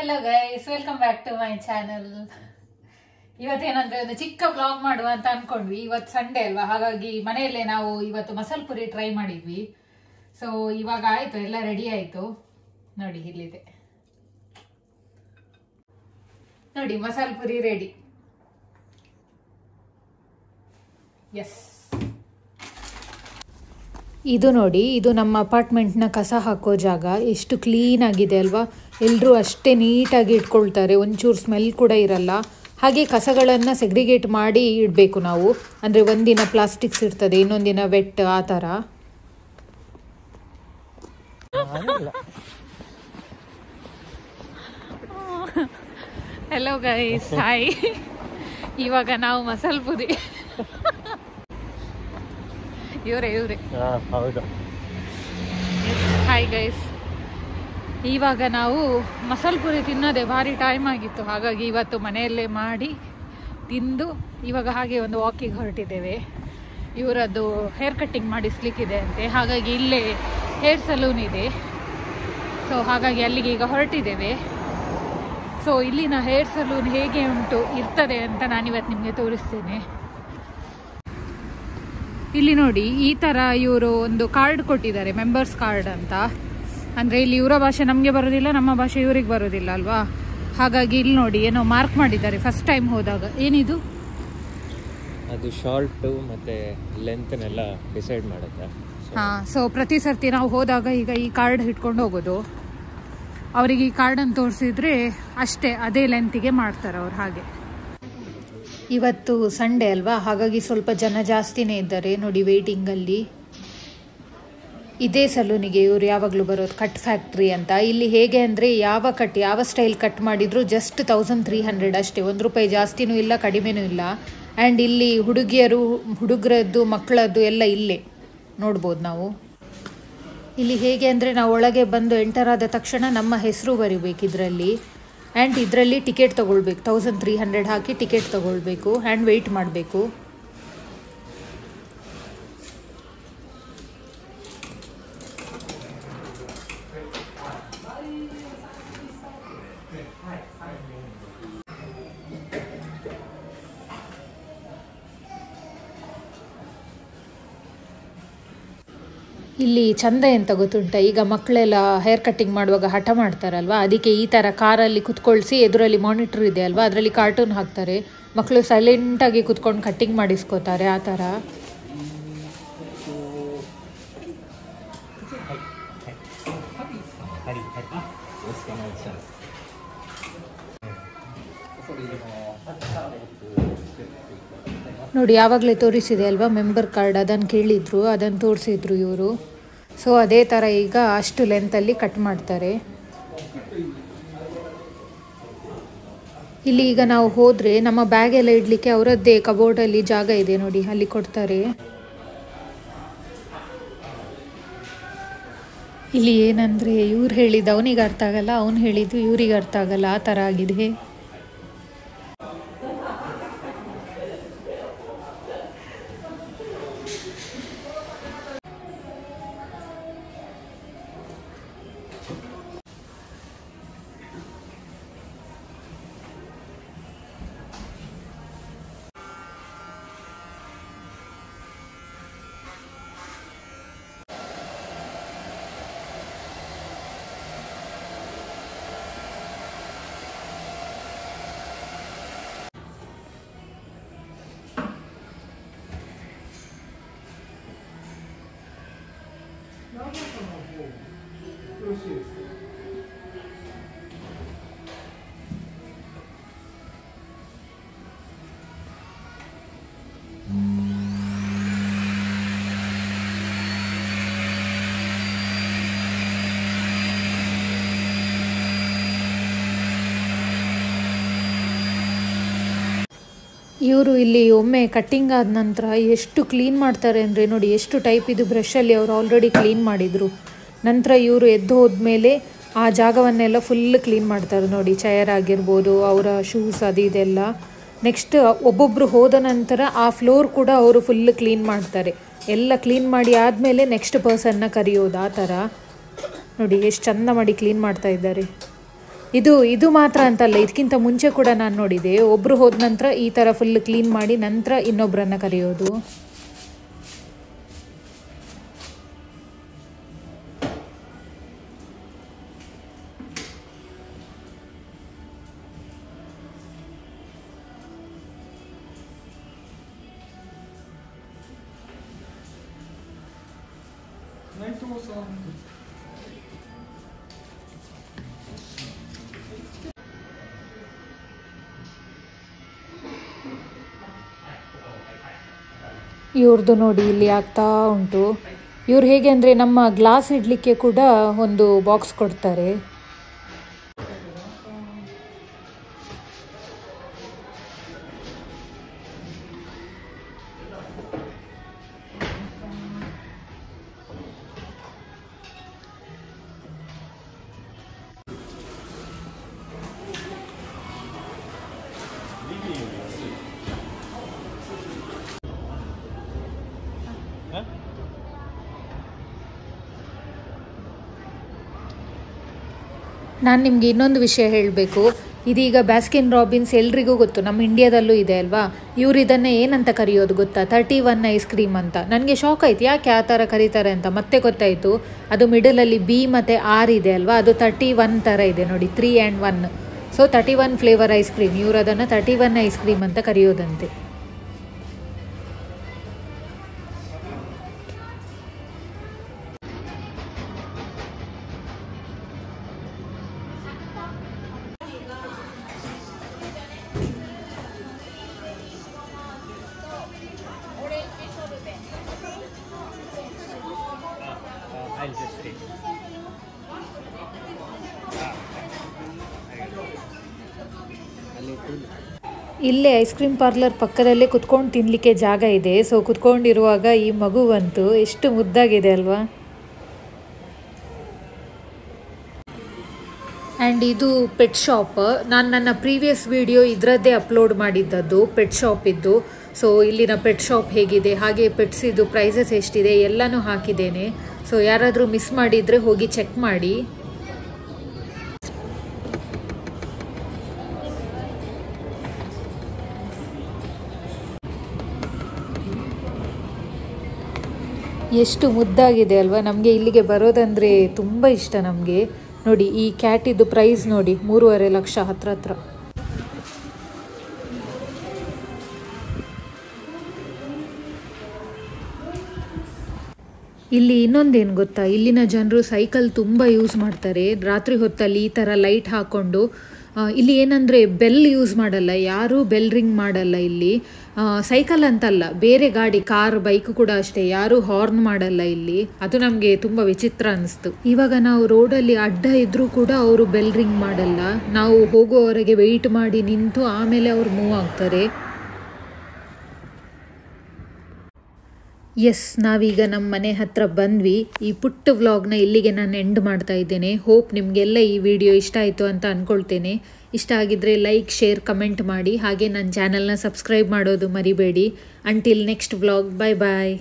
Hello guys, welcome back to my channel. ಇವತ್ತೇನಂದ್ರೆ ಒಂದು ಚಿಕ್ಕ vlog ಮಾಡುವ ಅಂತ ಅನ್ಕೊಂಡ್ವಿ. ಇವತ್ತು ಸಂಡೇ ಅಲ್ವಾ, ಹಾಗಾಗಿ ಮನೆಯಲ್ಲೇ ನಾವು ಇವತ್ತು ಮಸಾಲ ಪುರಿ ಟ್ರೈ ಮಾಡಿದ್ವಿ. ಸೊ ಇವಾಗ ಆಯ್ತು, ಎಲ್ಲ ರೆಡಿ ಆಯ್ತು. ನೋಡಿ ಇಲ್ಲಿದೆ, ನೋಡಿ ಮಸಾಲ ಪುರಿ ರೆಡಿ. ಎಸ್, ಇದು ನೋಡಿ, ಇದು ನಮ್ಮ ಅಪಾರ್ಟ್ಮೆಂಟ್ನ ಕಸ ಹಾಕೋ ಜಾಗ. ಎಷ್ಟು ಕ್ಲೀನ್ ಆಗಿದೆ ಅಲ್ವಾ. ಎಲ್ಲರೂ ಅಷ್ಟೇ ನೀಟಾಗಿ ಇಟ್ಕೊಳ್ತಾರೆ, ಒಂಚೂರು ಸ್ಮೆಲ್ ಕೂಡ ಇರಲ್ಲ. ಹಾಗೆ ಕಸಗಳನ್ನು ಸೆಗ್ರಿಗೇಟ್ ಮಾಡಿ ಇಡಬೇಕು ನಾವು. ಅಂದರೆ ಒಂದಿನ ಪ್ಲಾಸ್ಟಿಕ್ಸ್ ಇರ್ತದೆ, ಇನ್ನೊಂದಿನ ವೆಟ್, ಆ ಥರ. Hello guys, hi. ಇವಾಗ ನಾವು ಮಸಾಲ ಪುರಿ ಇವರೇ ಹಾಯ್ ಗೈಸ್. ಇವಾಗ ನಾವು ಮಸಾಲ ಪುರಿ ತಿನ್ನೋದೇ ಭಾರಿ ಟೈಮ್ ಆಗಿತ್ತು, ಹಾಗಾಗಿ ಇವತ್ತು ಮನೆಯಲ್ಲೇ ಮಾಡಿ ತಿಂದು ಇವಾಗ ಹಾಗೆ ಒಂದು ವಾಕಿಂಗ್ ಹೊರಟಿದ್ದೇವೆ. ಇವರದ್ದು ಹೇರ್ ಕಟ್ಟಿಂಗ್ ಮಾಡಿಸ್ಲಿಕ್ಕಿದೆ ಅಂತೆ, ಹಾಗಾಗಿ ಇಲ್ಲೇ ಹೇರ್ ಸಲೂನ್ ಇದೆ. ಸೊ ಹಾಗಾಗಿ ಅಲ್ಲಿಗೆ ಈಗ ಹೊರಟಿದ್ದೇವೆ. ಸೊ ಇಲ್ಲಿನ ಹೇರ್ ಸಲೂನ್ ಹೇಗೆ ಇರ್ತದೆ ಅಂತ ನಾನಿವತ್ತು ನಿಮಗೆ ತೋರಿಸ್ತೇನೆ. ಇಲ್ಲಿ ನೋಡಿ, ಈ ಥರ ಇವರು ಒಂದು ಕಾರ್ಡ್ ಕೊಟ್ಟಿದ್ದಾರೆ, ಮೆಂಬರ್ಸ್ ಕಾರ್ಡ್ ಅಂತ. ಅಂದರೆ ಇಲ್ಲಿ ಇವರ ಭಾಷೆ ನಮಗೆ ಬರೋದಿಲ್ಲ, ನಮ್ಮ ಭಾಷೆ ಇವ್ರಿಗೆ ಬರೋದಿಲ್ಲ ಅಲ್ವಾ. ಹಾಗಾಗಿ ಇಲ್ಲಿ ನೋಡಿ ಏನೋ ಮಾರ್ಕ್ ಮಾಡಿದ್ದಾರೆ ಫಸ್ಟ್ ಟೈಮ್ ಹೋದಾಗ. ಏನಿದು? ಅದು ಶಾರ್ಟ್ ಮತ್ತು ಲೆಂತ್ನೆಲ್ಲ ಡಿಸೈಡ್ ಮಾಡುತ್ತೆ. ಹಾಂ, ಸೊ ಪ್ರತಿ ಸರ್ತಿ ನಾವು ಹೋದಾಗ ಈಗ ಈ ಕಾರ್ಡ್ ಇಟ್ಕೊಂಡು ಹೋಗೋದು. ಅವರಿಗೆ ಈ ಕಾರ್ಡನ್ನು ತೋರಿಸಿದ್ರೆ ಅಷ್ಟೇ, ಅದೇ ಲೆಂತಿಗೆ ಮಾಡ್ತಾರೆ ಅವ್ರು. ಹಾಗೆ ಇವತ್ತು ಸಂಡೇ ಅಲ್ವಾ, ಹಾಗಾಗಿ ಸ್ವಲ್ಪ ಜನ ಜಾಸ್ತಿನೇ ಇದ್ದಾರೆ. ನೋಡಿ ವೇಟಿಂಗಲ್ಲಿ. ಇದೇ ಸಲೂನಿಗೆ ಇವರು ಯಾವಾಗಲೂ ಬರೋದು, ಕಟ್ ಫ್ಯಾಕ್ಟ್ರಿ ಅಂತ. ಇಲ್ಲಿ ಹೇಗೆ ಅಂದರೆ ಯಾವ ಸ್ಟೈಲ್ ಕಟ್ ಮಾಡಿದ್ರು ಜಸ್ಟ್ 1300 ಅಷ್ಟೇ. ₹1 ಜಾಸ್ತಿನೂ ಇಲ್ಲ, ಕಡಿಮೆನೂ ಇಲ್ಲ. ಆ್ಯಂಡ್ ಇಲ್ಲಿ ಹುಡುಗರದ್ದು ಮಕ್ಕಳದ್ದು ಎಲ್ಲ ಇಲ್ಲೇ ನೋಡ್ಬೋದು ನಾವು. ಇಲ್ಲಿ ಹೇಗೆ ಅಂದರೆ ನಾವು ಒಳಗೆ ಬಂದು ಎಂಟರ್ ಆದ ತಕ್ಷಣ ನಮ್ಮ ಹೆಸರು ಬರಿಬೇಕು ಇದರಲ್ಲಿ. ಆ್ಯಂಡ್ ಇದರಲ್ಲಿ ಟಿಕೆಟ್ ತೊಗೊಳ್ಬೇಕು, 1300 ಹಾಕಿ ಟಿಕೆಟ್ ತೊಗೊಳ್ಬೇಕು. ಆ್ಯಂಡ್ ವೆಯ್ಟ್ ಮಾಡಬೇಕು. ಇಲ್ಲಿ ಚಂದ ಎಂತ ಗೊತ್ತುಂಟ, ಈಗ ಮಕ್ಕಳೆಲ್ಲ ಹೇರ್ ಕಟ್ಟಿಂಗ್ ಮಾಡುವಾಗ ಹಠ ಮಾಡ್ತಾರಲ್ವ, ಅದಕ್ಕೆ ಈ ಥರ ಕಾರಲ್ಲಿ ಕುತ್ಕೊಳ್ಸಿ ಎದುರಲ್ಲಿ ಮಾನಿಟರ್ ಇದೆ ಅಲ್ವಾ, ಅದರಲ್ಲಿ ಕಾರ್ಟೂನ್ ಹಾಕ್ತಾರೆ. ಮಕ್ಕಳು ಸೈಲೆಂಟಾಗಿ ಕುತ್ಕೊಂಡು ಕಟ್ಟಿಂಗ್ ಮಾಡಿಸ್ಕೋತಾರೆ, ಆ ಥರ. ನೋಡಿ, ಯಾವಾಗಲೇ ತೋರಿಸಿದೆ ಅಲ್ವಾ ಮೆಂಬರ್ ಕಾರ್ಡ್, ಅದನ್ನು ಕೇಳಿದ್ರು, ಅದನ್ನು ತೋರಿಸಿದ್ರು ಇವರು. ಸೊ ಅದೇ ಥರ ಈಗ ಅಷ್ಟು ಲೆಂತಲ್ಲಿ ಕಟ್ ಮಾಡ್ತಾರೆ. ಇಲ್ಲಿ ಈಗ ನಾವು ಹೋದರೆ ನಮ್ಮ ಬ್ಯಾಗ್ ಎಲ್ಲ ಇಡಲಿಕ್ಕೆ ಅವರದ್ದೇ ಕಬೋರ್ಡಲ್ಲಿ ಜಾಗ ಇದೆ ನೋಡಿ, ಅಲ್ಲಿ ಕೊಡ್ತಾರೆ. ಇಲ್ಲಿ ಏನಂದರೆ ಇವ್ರು ಹೇಳಿದ್ದು ಅವನಿಗೆ ಅರ್ಥ ಆಗಲ್ಲ, ಅವನು ಹೇಳಿದ್ದು ಇವ್ರಿಗೆ ಅರ್ಥ ಆಗಲ್ಲ, ಆ ಥರ ಆಗಿದೆ. ಇವರು ಇಲ್ಲಿ ಒಮ್ಮೆ ಕಟ್ಟಿಂಗ್ ಆದ ನಂತರ ಎಷ್ಟು ಕ್ಲೀನ್ ಮಾಡ್ತಾರೆ ಅಂದರೆ ನೋಡಿ, ಎಷ್ಟು ಟೈಪ್ ಇದು. ಬ್ರಷಲ್ಲಿ ಅವರು ಆಲ್ರೆಡಿ ಕ್ಲೀನ್ ಮಾಡಿದರು. ನಂತರ ಇವರು ಎದ್ದು ಹೋದ್ಮೇಲೆ ಆ ಜಾಗವನ್ನೆಲ್ಲ ಫುಲ್ ಕ್ಲೀನ್ ಮಾಡ್ತಾರೆ ನೋಡಿ. ಚೇರ್ ಆಗಿರ್ಬೋದು, ಅವರ ಶೂಸ್ ಅದು ಇದೆಲ್ಲ. ನೆಕ್ಸ್ಟ್ ಒಬ್ಬೊಬ್ಬರು ಹೋದ ನಂತರ ಆ ಫ್ಲೋರ್ ಕೂಡ ಅವರು ಫುಲ್ ಕ್ಲೀನ್ ಮಾಡ್ತಾರೆ. ಎಲ್ಲ ಕ್ಲೀನ್ ಮಾಡಿ ಆದಮೇಲೆ ನೆಕ್ಸ್ಟ್ ಪರ್ಸನ್ನ ಕರೆಯೋದು, ಆ ಥರ. ನೋಡಿ ಎಷ್ಟು ಚಂದ ಮಾಡಿ ಕ್ಲೀನ್ ಮಾಡ್ತಾ ಇದ್ದಾರೆ. ಇದು ಮಾತ್ರ ಅಂತಲ್ಲ, ಇದಕ್ಕಿಂತ ಮುಂಚೆ ಕೂಡ ನಾನು ನೋಡಿದೆ, ಒಬ್ಬರು ಹೋದ ನಂತರ ಈ ಥರ ಫುಲ್ ಕ್ಲೀನ್ ಮಾಡಿ ನಂತರ ಇನ್ನೊಬ್ಬರನ್ನ ಕರೆಯೋದು. ಇವ್ರದ್ದು ನೋಡಿ ಇಲ್ಲಿ ಆಗ್ತಾ ಉಂಟು. ಇವ್ರು ಹೇಗೆ ಅಂದರೆ ನಮ್ಮ ಗ್ಲಾಸ್ ಇಡಲಿಕ್ಕೆ ಕೂಡ ಒಂದು ಬಾಕ್ಸ್ ಕೊಡ್ತಾರೆ. ನಾನು ನಿಮಗೆ ಇನ್ನೊಂದು ವಿಷಯ ಹೇಳಬೇಕು. ಇದೀಗ ಬ್ಯಾಸ್ಕಿನ್ ರಾಬಿನ್ಸ್ ಎಲ್ರಿಗೂ ಗೊತ್ತು, ನಮ್ಮ ಇಂಡಿಯಾದಲ್ಲೂ ಇದೆ ಅಲ್ವಾ. ಇವ್ರು ಇದನ್ನು ಏನಂತ ಕರೆಯೋದು ಗೊತ್ತಾ? 31 ಐಸ್ ಕ್ರೀಮ್ ಅಂತ. ನನಗೆ ಶಾಕ್ ಆಯ್ತು, ಯಾಕೆ ಆ ಥರ ಕರೀತಾರೆ ಅಂತ. ಮತ್ತೆ ಗೊತ್ತಾಯಿತು, ಅದು ಮಿಡಲಲ್ಲಿ B ಮತ್ತು R ಇದೆ ಅಲ್ವಾ, ಅದು 31 ಥರ ಇದೆ ನೋಡಿ, 3 and 1. So 31 flavour ice cream, ಇವರು ಅದನ್ನು 31 ಐಸ್ ಕ್ರೀಮ್ ಅಂತ ಕರೆಯೋದಂತೆ. ಇಲ್ಲೇ ಐಸ್ ಕ್ರೀಮ್ ಪಾರ್ಲರ್ ಪಕ್ಕದಲ್ಲೇ ಕುತ್ಕೊಂಡು ತಿನ್ನಲಿಕ್ಕೆ ಜಾಗ ಇದೆ. ಸೊ ಕುತ್ಕೊಂಡಿರುವಾಗ ಈ ಮಗು ಬಂತು, ಎಷ್ಟು ಮುದ್ದಾಗಿದೆ ಅಲ್ವಾ. ಆ್ಯಂಡ್ ಇದು ಪೆಟ್ ಶಾಪ್. ನಾನು ನನ್ನ ಪ್ರೀವಿಯಸ್ ವಿಡಿಯೋ ಇದರದ್ದೇ ಅಪ್ಲೋಡ್ ಮಾಡಿದ್ದದ್ದು, ಪೆಟ್ ಶಾಪಿದ್ದು. ಸೊ ಇಲ್ಲಿನ ಪೆಟ್ ಶಾಪ್ ಹೇಗಿದೆ, ಹಾಗೆ ಪೆಟ್ಸಿದ್ದು ಪ್ರೈಸಸ್ ಎಷ್ಟಿದೆ ಎಲ್ಲನೂ ಹಾಕಿದ್ದೇನೆ. ಸೊ ಯಾರಾದರೂ ಮಿಸ್ ಮಾಡಿದರೆ ಹೋಗಿ ಚೆಕ್ ಮಾಡಿ. ಎಷ್ಟು ಮುದ್ದಾಗಿದೆ ಅಲ್ವಾ. ನಮಗೆ ಇಲ್ಲಿಗೆ ಬರೋದಂದರೆ ತುಂಬ ಇಷ್ಟ ನಮಗೆ. ನೋಡಿ ಈ ಕ್ಯಾಟಿದ್ದು ಪ್ರೈಸ್ ನೋಡಿ, 3.5 ಲಕ್ಷ ಹತ್ರ. ಇಲ್ಲಿ ಇನ್ನೊಂದೇನು ಗೊತ್ತಾ, ಇಲ್ಲಿನ ಜನರು ಸೈಕಲ್ ತುಂಬ ಯೂಸ್ ಮಾಡ್ತಾರೆ. ರಾತ್ರಿ ಹೊತ್ತಲ್ಲಿ ಈ ಥರ ಲೈಟ್ ಹಾಕ್ಕೊಂಡು. ಇಲ್ಲಿ ಏನಂದರೆ ಬೆಲ್ ಯೂಸ್ ಮಾಡಲ್ಲ, ಯಾರೂ ಬೆಲ್ ರಿಂಗ್ ಮಾಡಲ್ಲ ಇಲ್ಲಿ. ಸೈಕಲ್ ಅಂತಲ್ಲ, ಬೇರೆ ಗಾಡಿ, ಕಾರ್, ಬೈಕ್ ಕೂಡ ಅಷ್ಟೇ, ಯಾರೂ ಹಾರ್ನ್ ಮಾಡಲ್ಲ ಇಲ್ಲಿ. ಅದು ನಮಗೆ ತುಂಬ ವಿಚಿತ್ರ ಅನಿಸ್ತು. ಇವಾಗ ನಾವು ರೋಡಲ್ಲಿ ಅಡ್ಡ ಇದ್ರೂ ಕೂಡ ಅವರು ಬೆಲ್ ರಿಂಗ್ ಮಾಡಲ್ಲ. ನಾವು ಹೋಗುವವರೆಗೆ ವೆಯ್ಟ್ ಮಾಡಿ ನಿಂತು ಆಮೇಲೆ ಅವ್ರು ಮೂವ್ ಆಗ್ತಾರೆ. ಎಸ್, ನಾವೀಗ ನಮ್ಮ ಮನೆ ಹತ್ರ ಬಂದ್ವಿ. ಈ ಪುಟ್ಟ ವ್ಲಾಗ್ನ ಇಲ್ಲಿಗೆ ನಾನು ಎಂಡ್ ಮಾಡ್ತಾ ಇದ್ದೇನೆ. ಹೋಪ್ ನಿಮಗೆಲ್ಲ ಈ ವಿಡಿಯೋ ಇಷ್ಟ ಆಯಿತು ಅಂತ ಅಂದ್ಕೊಳ್ತೇನೆ. ಇಷ್ಟ ಆಗಿದ್ದರೆ ಲೈಕ್, ಶೇರ್, ಕಮೆಂಟ್ ಮಾಡಿ. ಹಾಗೆ ನನ್ನ ಚಾನಲ್ನ ಸಬ್ಸ್ಕ್ರೈಬ್ ಮಾಡೋದು ಮರಿಬೇಡಿ. ಅಂಟಿಲ್ ನೆಕ್ಸ್ಟ್ ವ್ಲಾಗ್, ಬಾಯ್ ಬಾಯ್.